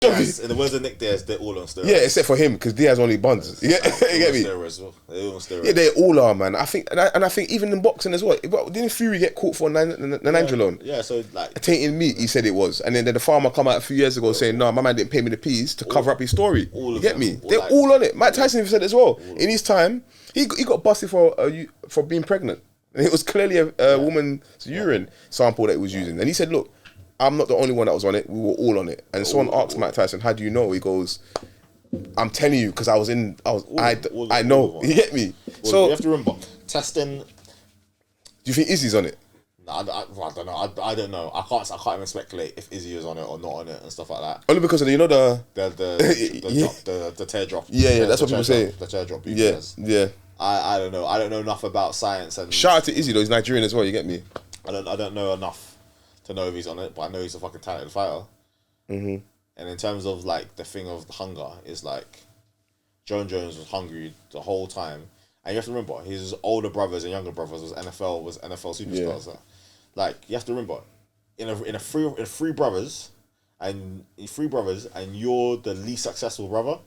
Diaz, and the words of Nick Diaz, they're all on steroids. Yeah, except for him, because Diaz only buns. You get me? Steroids, well. They're all on steroids. Yeah, they all are, man. I think, and I think even in boxing as well. Didn't Fury get caught for Nandrolone? Yeah, so like tainting meat, he said it was, and then the farmer come out a few years ago saying, "No, my man didn't pay me the peas to cover up his story." You get me? They're all on it. Mike Tyson even said it as well. In his time, he got busted for being pregnant, and it was clearly a woman's urine sample that he was using, and he said, "Look, I'm not the only one that was on it. We were all on it." And someone asked Mike Tyson, "How do you know?" He goes, "I'm telling you because I know." You get me? So you have to remember testing. Do you think Izzy's on it? I don't know. I don't know. I can't even speculate if Izzy is on it or not on it and stuff like that. Only because of the teardrop. Yeah, that's what people say. The teardrop. Yeah. I don't know. I don't know enough about science and. Shout out to Izzy though. He's Nigerian as well. You get me? I don't know enough to know if he's on it, but I know he's a fucking talented fighter. Mm-hmm. And in terms of like the thing of the hunger, is like John Jones was hungry the whole time, and you have to remember his older brothers and younger brothers was NFL superstars. Yeah. Like you have to remember, in three brothers, and you're the least successful brother.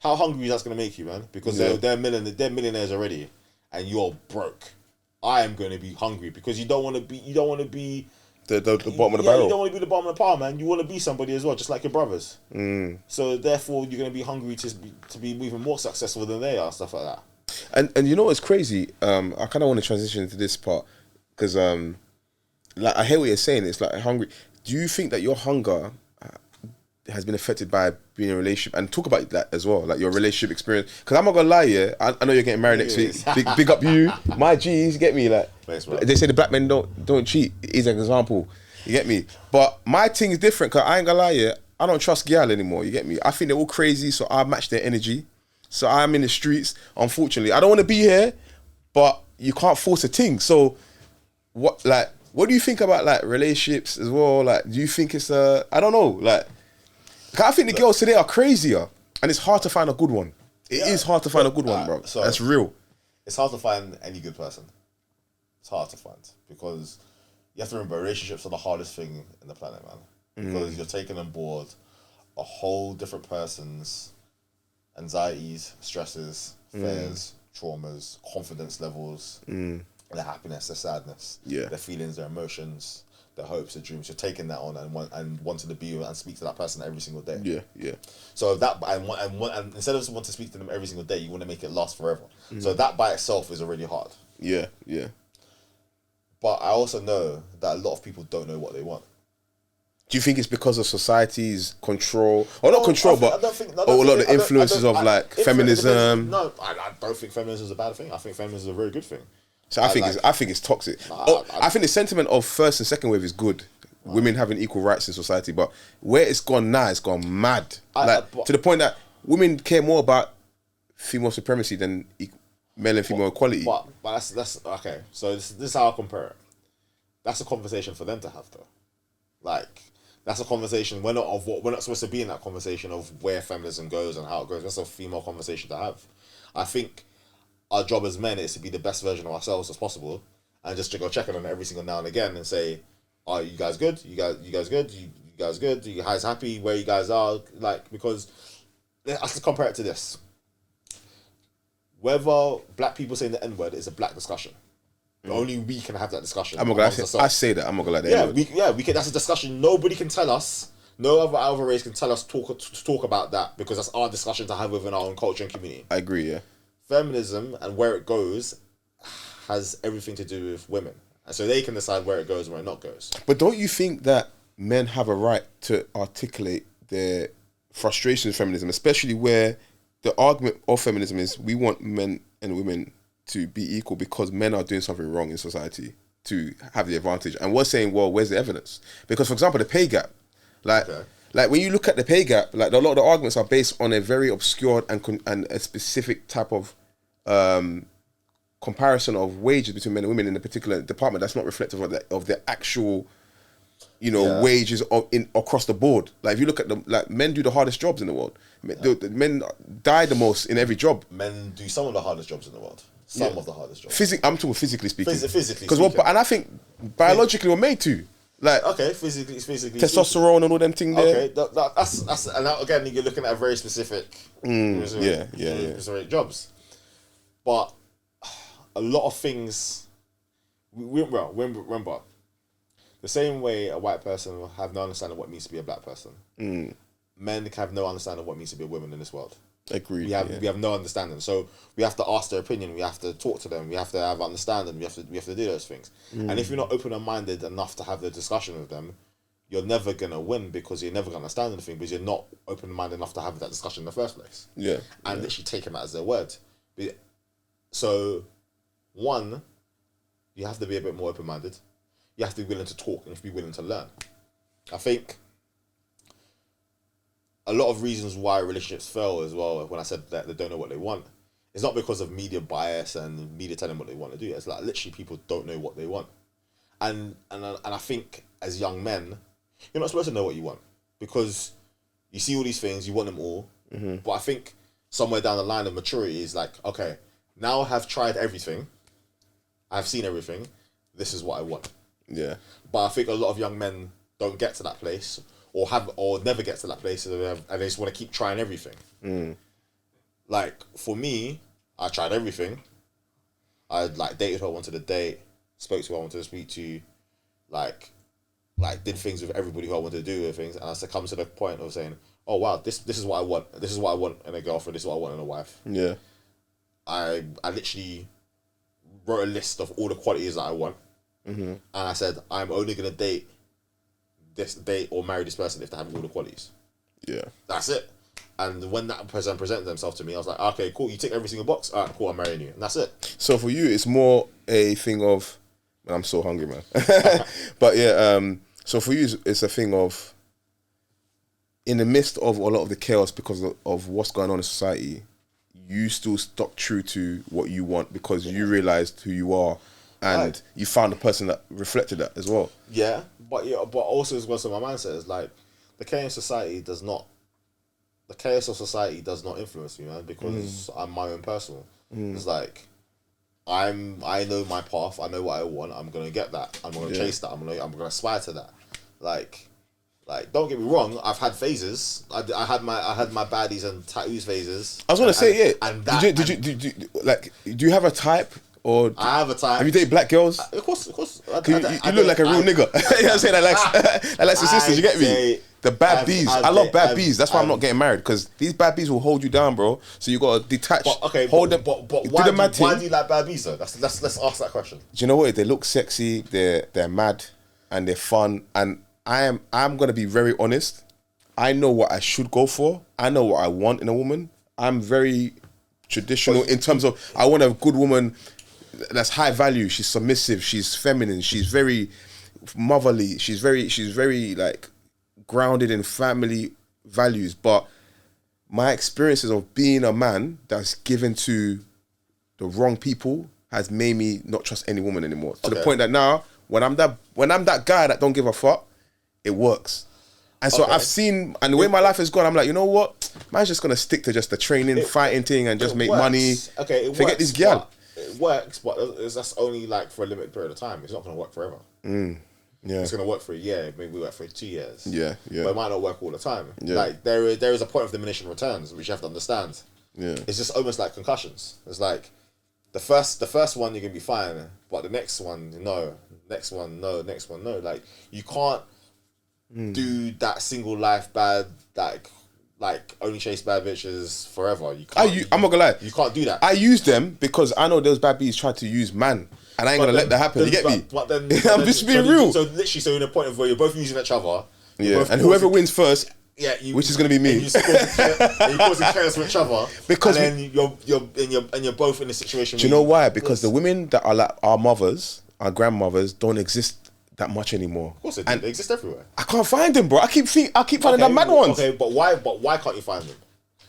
How hungry is that going to make you, man? Because they're millionaires already, and you're broke. I am going to be hungry because you don't want to be the bottom of the barrel. You don't want to be the bottom of the pile, man. You want to be somebody as well, just like your brothers. So therefore, you're going to be hungry to be even more successful than they are, stuff like that. And you know what's crazy? I kind of want to transition into this part because like I hear what you're saying. It's like hungry. Do you think that your hunger has been affected by being in a relationship? And talk about that as well, like your relationship experience. Because I'm not gonna lie, I know you're getting married next week. Big up you, my G's. Get me? Like thanks, they say the black men don't cheat. Is an example. You get me? But my thing is different. Cause I ain't gonna lie, I don't trust gal anymore. You get me? I think they're all crazy, so I match their energy. So I'm in the streets. Unfortunately, I don't want to be here, but you can't force a thing. So what do you think about like relationships as well? Like, do you think it's I don't know, like. I think the girls today are crazier, and it's hard to find a good one. It is hard to find a good one, bro. So that's real. It's hard to find any good person. It's hard to find because you have to remember relationships are the hardest thing in the planet, man. Because you're taking on board a whole different person's anxieties, stresses, fears, traumas, confidence levels, their happiness, their sadness, their feelings, their emotions. Their hopes, their dreams. You're taking that on and wanting to be and speak to that person every single day. Yeah. So that and instead of just want to speak to them every single day, you want to make it last forever. So that by itself is already hard. Yeah. But I also know that a lot of people don't know what they want. Do you think it's because of society's control, or not control, but a lot of the influences of like feminism? No, I don't think feminism is a bad thing. I think feminism is a very good thing. So I think it's toxic. I think the sentiment of first and second wave is good. Women having equal rights in society, but where it's gone now, it's gone mad. To the point that women care more about female supremacy than male and female equality. But that's okay. So this is how I compare it. That's a conversation for them to have, though. Like that's a conversation. We're not supposed to be in that conversation of where feminism goes and how it goes. That's a female conversation to have. I think. Our job as men is to be the best version of ourselves as possible, and just to go check on them every single now and again and say, "Are you guys good? You guys good? You guys good? You guys happy where you guys are?" Like because let's compare it to this. Whether black people saying the N-word is a black discussion. Only we can have that discussion. I'm not gonna I say that. I'm not gonna lie. We can. That's a discussion. Nobody can tell us. No other race can tell us talk about that because that's our discussion to have within our own culture and community. I agree. Yeah. Feminism and where it goes has everything to do with women. And so they can decide where it goes and where it not goes. But don't you think that men have a right to articulate their frustration with feminism, especially where the argument of feminism is we want men and women to be equal because men are doing something wrong in society to have the advantage. And we're saying, well, where's the evidence? Because, for example, the pay gap. Like when you look at the pay gap, like a lot of the arguments are based on a very obscure and a specific type of comparison of wages between men and women in a particular department that's not reflective of the actual, wages across the board. Like if you look at men do the hardest jobs in the world. Men die the most in every job. Men do some of the hardest jobs in the world. Some of the hardest jobs. I'm talking physically speaking. Physically speaking. And I think biologically we're made to. Like okay, physically testosterone and all them things there. Okay, that's and that, again, you're looking at a very specific, specific jobs. But a lot of things, remember, the same way a white person will have no understanding of what it means to be a black person. Men have no understanding of what it means to be a woman in this world. Agreed. We have no understanding, so we have to ask their opinion. We have to talk to them. We have to have understanding. We have to do those things. And if you're not open and minded enough to have the discussion with them, you're never gonna win because you're never gonna understand anything because you're not open and minded enough to have that discussion in the first place. Yeah. And literally taking that as their word. So, one, you have to be a bit more open minded. You have to be willing to talk and you have to be willing to learn. I think a lot of reasons why relationships fail as well, when I said that they don't know what they want, it's not because of media bias and media telling them what they want to do. It's like literally people don't know what they want. And I think as young men, you're not supposed to know what you want because you see all these things, you want them all. But I think somewhere down the line of maturity is like, okay, now I have tried everything. I've seen everything. This is what I want. Yeah. But I think a lot of young men don't get to that place or never get to that place and they just want to keep trying everything. Like, for me, I tried everything. I, like, dated who I wanted to date, spoke to who I wanted to speak to, like did things with everybody who I wanted to do with things, and I come to the point of saying, oh, wow, this is what I want. This is what I want in a girlfriend. This is what I want in a wife. Yeah. I literally wrote a list of all the qualities that I want. And I said, I'm only going to date or marry this person if they have all the qualities. Yeah. That's it. And when that person presented themselves to me, I was like, okay, cool, you tick every single box. All right, cool, I'm marrying you. And that's it. So for you, it's more a thing of, man, I'm so hungry, man. But yeah, so for you, it's a thing of, in the midst of a lot of the chaos because of what's going on in society, you still stuck true to what you want because you realised who you are and you found a person that reflected that as well. Yeah, but also as well, so my mindset is like, the chaos of society does not influence me, man, because I'm my own personal. It's like, I know my path, I know what I want, I'm gonna get that, I'm gonna chase that, I'm gonna aspire to that. Like, don't get me wrong, I've had phases. I had my baddies and tattoos phases. I was gonna say, yeah. And that, do you have a type? Or I have a type. Have you dated black girls? Of course. You look like a real nigga. You know what I'm saying? That likes the sisters. You get me? The bad bees. I love bad bees. That's why I'm not getting married, because these bad bees will hold you down, bro. So you gotta detach. Hold them. But why do you like bad bees though? Let's ask that question. Do you know what? They look sexy. They're mad, and they're fun. And I'm gonna be very honest. I know what I should go for. I know what I want in a woman. I'm very traditional in terms of, I want a good woman that's high value. She's submissive. She's feminine. She's very motherly. She's very like grounded in family values. But my experiences of being a man that's given to the wrong people has made me not trust any woman anymore. To the point that now, when I'm that guy that don't give a fuck, it works. And so I've seen, and the way my life has gone, I'm like, you know what? Man's just gonna stick to just the training, fighting thing, and just make money. Forget this girl. It works, but that's only like for a limited period of time. It's not going to work forever. Yeah, it's going to work for a year. Maybe work for 2 years. Yeah. But it might not work all the time. Yeah. Like there is a point of diminishing returns, which you have to understand. Yeah, it's just almost like concussions. It's like the first one you're going to be fine, but the next one no, next one no. Like you can't do that single life bad like only chase bad bitches forever. You can't. I'm not gonna lie. You can't do that. I use them because I know those bad bitches try to use man, and I ain't gonna let that happen. You get me? But then I'm just being real. So literally, in a point of where you're both using each other. Yeah, and whoever wins first, which is gonna be me. And you're causing chaos with each other because and then you're both in a situation. Do you know why? Because the women that are like our mothers, our grandmothers, don't exist that much anymore. Of course they do. They exist everywhere. I can't find them, bro. I keep finding them mad ones. Okay, but why can't you find them?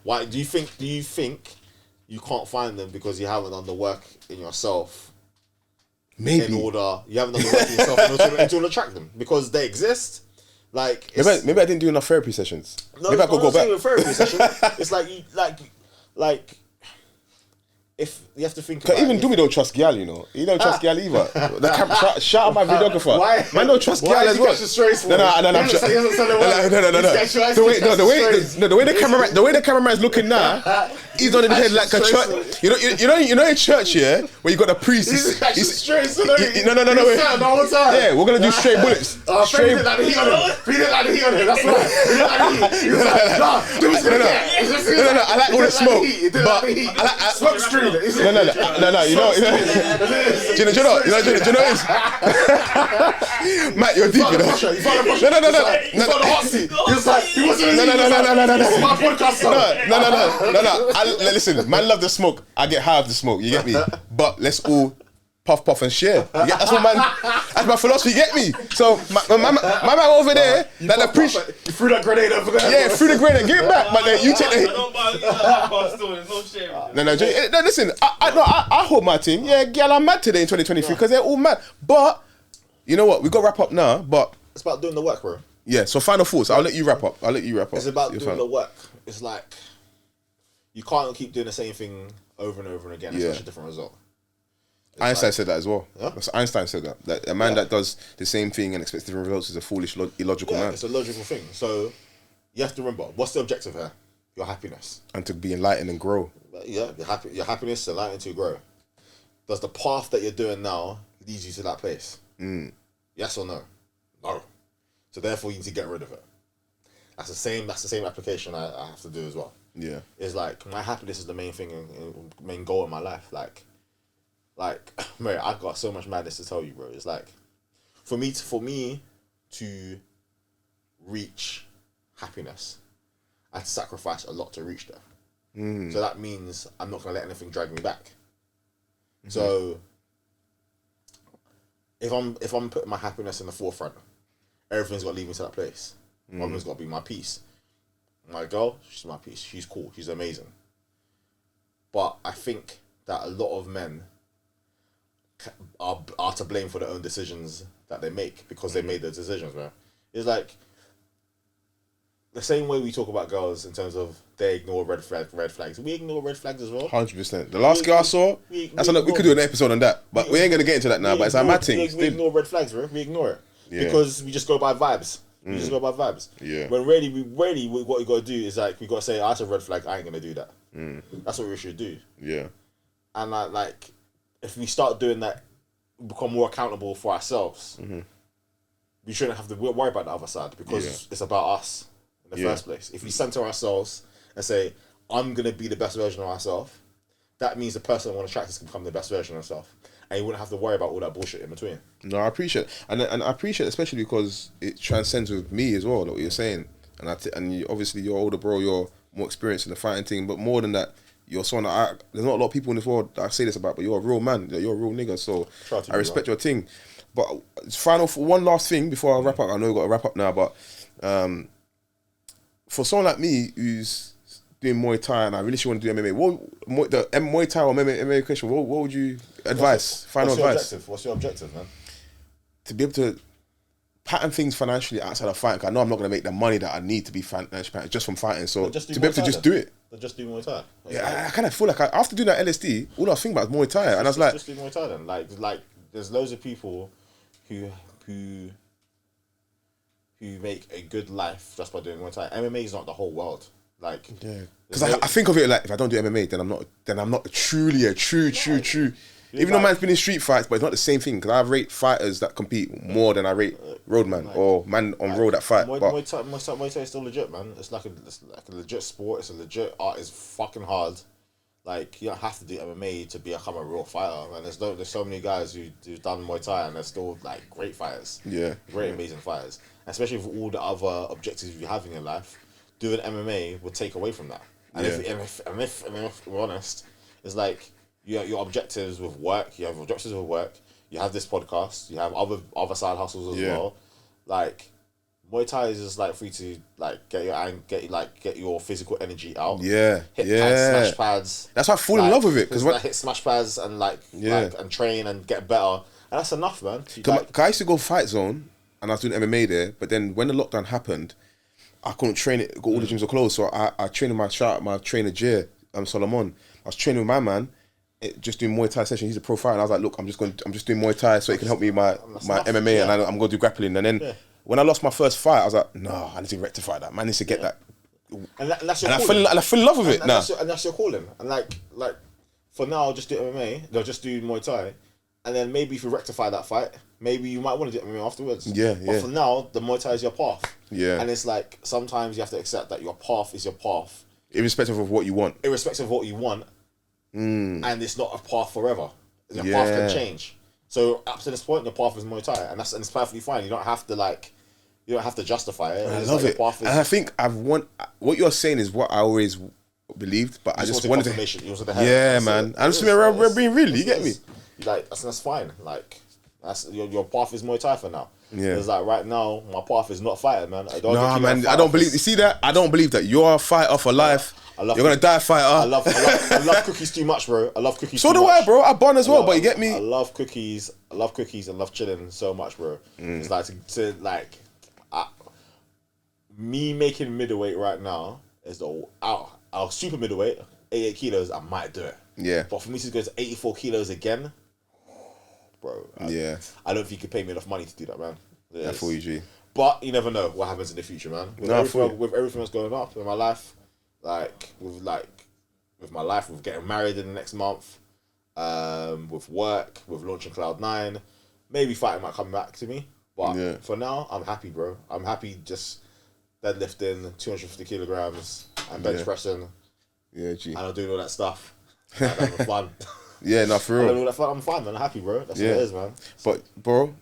Why do you think you can't find them because you haven't done the work in yourself? Maybe you haven't done the work in yourself to attract them because they exist. Like maybe I didn't do enough therapy sessions. No, maybe I could go back. Therapy session. It's like you like if you have to think Cause about even Dumi don't trust Gyal, you know. He don't trust Gyal either. Shout out my videographer. Why? Man don't trust Gyal as well. The way the cameraman's looking now, he's on in his head like a church. You know in church, yeah, where you got the priest. He's straight. No. Yeah, we're gonna do straight bullets. Straight. He didn't like the heat on it. That's why. He was like, no. I like all the smoke, but I like smoke screen. No. You know this. Matt, you're deep, you know. No. He's on the hot seat. He was like, he wasn't. No. My podcast. No. Listen, man, love the smoke. I get high off the smoke. You get me? But let's all puff and share. That's what man. That's my philosophy. You get me? So my man over there, like the priest. You threw that grenade over there. Yeah, threw the grenade. Give it back, man. You take the hit. No. Listen, I hold my team. Yeah, girl, I'm mad today in 2023 because they're all mad. But you know what? We got to wrap up now. But it's about doing the work, bro. Yeah. So final thoughts. I'll let you wrap up. It's about doing the work. It's like you can't keep doing the same thing over and over and again. It's such a different result. Einstein said that as well. Yeah? Einstein said that a man that does the same thing and expects different results is a foolish, illogical man. It's a logical thing. So you have to remember, what's the objective here? Your happiness. And to be enlightened and grow. Yeah, your happiness, enlightened to grow. Does the path that you're doing now lead you to that place? Yes or no? No. So therefore you need to get rid of it. That's the same application I have to do as well. Yeah. It's like my happiness is the main thing and main goal in my life. Like, mate, I've got so much madness to tell you, bro. It's like, for me to reach happiness, I sacrifice a lot to reach there. So that means I'm not gonna let anything drag me back. So if I'm putting my happiness in the forefront, everything's got to lead me to that place. Everything's got to be my peace. My girl, she's my peace. She's cool. She's amazing. But I think that a lot of men are to blame for their own decisions that they make because they made those decisions, man. It's like the same way we talk about girls in terms of they ignore red flags. We ignore red flags as well. 100%. The last girl I saw, we could do an episode on that, but we ain't gonna get into that now. But it's our mad thing. We ignore red flags, bro. We ignore it because we just go by vibes. We just go by vibes. Yeah. When really, what you got to do is like we got to say, "That's a red flag. I ain't gonna do that." That's what we should do. Yeah. And like, if we start doing that, become more accountable for ourselves, we shouldn't have to worry about the other side because it's about us in the first place. If we center ourselves and say, "I'm gonna be the best version of myself," that means the person I want to attract is gonna become the best version of himself. And you wouldn't have to worry about all that bullshit in between. No, I appreciate it. And I appreciate it especially because it transcends with me as well, like what you're saying. And obviously you're older, bro, you're more experienced in the fighting thing, but more than that, you're someone there's not a lot of people in this world that I say this about, but you're a real man, you're a real nigga, so I respect your thing. But one last thing before I wrap up, I know we've got to wrap up now, but for someone like me who's doing Muay Thai and I really want to do MMA, Muay Thai or MMA question, what would you advise? Final advice. What's your objective, man? To be able to pattern things financially outside of fighting. I know I'm not going to make the money that I need to be financially just from fighting. So to be able to just do it. Just do Muay Thai. I kind of feel like after doing that LSD, all I was thinking about was Muay Thai, and I was like, just do Muay Thai then. Like there's loads of people who make a good life just by doing Muay Thai. MMA is not the whole world. Like, because I think of it like if I don't do MMA, then I'm not truly a true. Even though man's been in street fights, but it's not the same thing. Because I rate fighters that compete more than I rate roadman or man on road that fight. Muay Thai is still legit, man. It's like a legit sport. It's a legit art. It's fucking hard. Like, you don't have to do MMA to become a real fighter. And there's so many guys who've done Muay Thai and they're still like great fighters. Yeah, great, amazing fighters. Especially for all the other objectives you have in your life, doing MMA would take away from that. And if we're honest, it's like your objectives with work. You have objectives with work. You have this podcast. You have other side hustles as well. Like, Muay Thai is just like for you to like get your physical energy out. Yeah, hit pads, smash pads. That's why I fall in love with it because hit smash pads and and train and get better. And that's enough, man. I used to go Fight Zone and I was doing MMA there, but then when the lockdown happened, I couldn't train it. All the gyms were closed, so I trained with my trainer Jay, Solomon. I was training with my man, just doing Muay Thai session. He's a pro fighter. And I was like, look, I'm just doing Muay Thai so it can help me my MMA, and I'm gonna do grappling. And then when I lost my first fight, I was like, no, I need to rectify that. Man, I need to get that. And that's your calling. I fell in love with it now. And that's your calling. And like for now, just do MMA. They'll just do Muay Thai, and then maybe if you rectify that fight, maybe you might want to do MMA afterwards. Yeah. But for now, the Muay Thai is your path. Yeah. And it's like sometimes you have to accept that your path is your path, irrespective of what you want. And it's not a path forever. Your path can change. So up to this point, your path is Muay Thai, and it's perfectly fine. You don't have to justify it. I love it. And I think what you're saying is what I always believed, but I just wanted confirmation. Man. I'm just being real. You get me? Like that's fine. Like that's your path is Muay Thai for now. Yeah. It's like right now, my path is not fighting, man. I don't believe. You see that? I don't believe that. You're a fighter for life. You're gonna die a fighter. I love cookies too much, bro. I love cookies. So do I, bro. I bun as well, but you get me. I love cookies. I love cookies and love chilling so much, bro. It's like me making middleweight right now is our super middleweight, 88 kilos. I might do it. Yeah. But for me to go to 84 kilos again, bro. I don't think you could pay me enough money to do that, man. Yeah, for you, G. But you never know what happens in the future, man. With everything that's going up in my life. With my life, with getting married in the next month, with work, with launching Cloud9, maybe fighting might come back to me. But for now, I'm happy, bro. I'm happy just deadlifting 250 kilograms and bench pressing. Yeah, G. And I'm doing all that stuff. And having fun. Yeah, no, for real. I'm fine, man. I'm happy, bro. That's what it is, man. But, bro,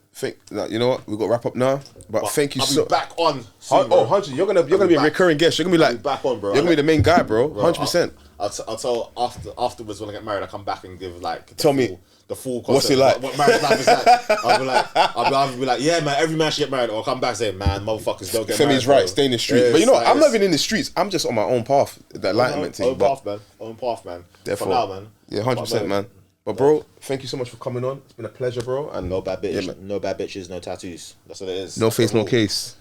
you know what? We've got to wrap up now. But thank you I'll be back on soon, 100. You're gonna be a recurring guest. You're gonna be like back on, bro. You're gonna be the main guy, bro. 100%. I'll tell afterwards when I get married, I come back and give the full concept. What's it like? What marriage life is like. I'll be like, yeah, man. Every man should get married. Or I'll come back saying, man, motherfuckers don't get married. Femi's right. Stay in the street. But you know, I'm not even in the streets. I'm just on my own path. The enlightenment thing. Own path, man. Therefore, for now, man. Yeah, 100%, man. But bro, thank you so much for coming on. It's been a pleasure, bro. And no bad bitches, no tattoos. That's what it is. No face, no case.